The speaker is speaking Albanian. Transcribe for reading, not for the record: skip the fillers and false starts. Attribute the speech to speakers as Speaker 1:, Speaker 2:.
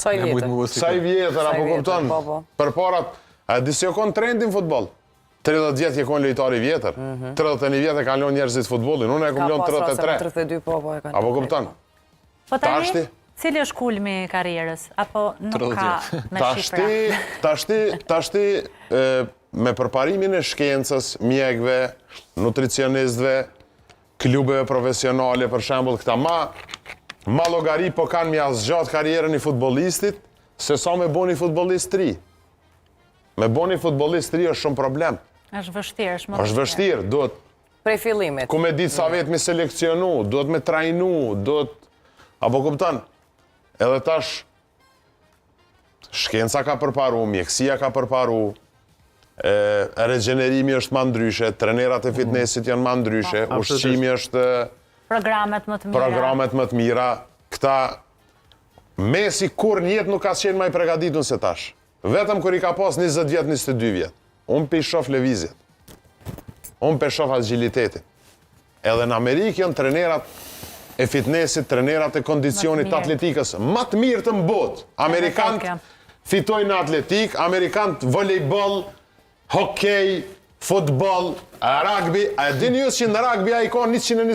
Speaker 1: Sa i vjetër, apo kupton? Për parat, a disi jo konë trendi në futbol? 30 vjetë je konë lojtari vjetër. 31 vjetë e kanë lonë njerëzit futbolin. Unë e kom lonë 33.
Speaker 2: 32 po e kanë.
Speaker 1: Apo kupton?
Speaker 3: Po tani, cili është kulmi i karrierës? Apo nuk ka me shifra?
Speaker 1: Tashti, me përparimin e shkencës, mjekve, nutricionistëve, klubeve profesionale, për shembull, këta ma logari po kanë mja zgjat karrierën i futbollistit, se sa me bo një futbollist tri. Me bo një futbollist tri është shumë problem.
Speaker 3: Është vështirë,
Speaker 1: është vështirë, duhet...
Speaker 2: Prej fillimit.
Speaker 1: Ku me ditë sa vetë me selekcionu, duhet me trajnu, duhet... Apo kupton? Edhe tash, shkenca ka përparu, mjekësia ka përparu, regenerimi është ma ndryshe, trenerat e fitnessit janë ma ndryshe, ushqimi është...
Speaker 3: Programet
Speaker 1: më të mira. Këta, Messi kur njetë nuk ka qenë ma i pregaditun se tash. Vetëm kër i ka pas 20 vjetë, 22 vjetë. Unë pe i shof levizjet. Unë pe shof agilitetin. Edhe në Amerikë janë trenerat e fitnessit, trenerat e kondicionit të atletikës, më të mirë të mbot. Amerikanët fitojnë në atletik, Amerikanët volejbol, hokej, futbol, rugby. A e dini ju që në rugby a i ka 120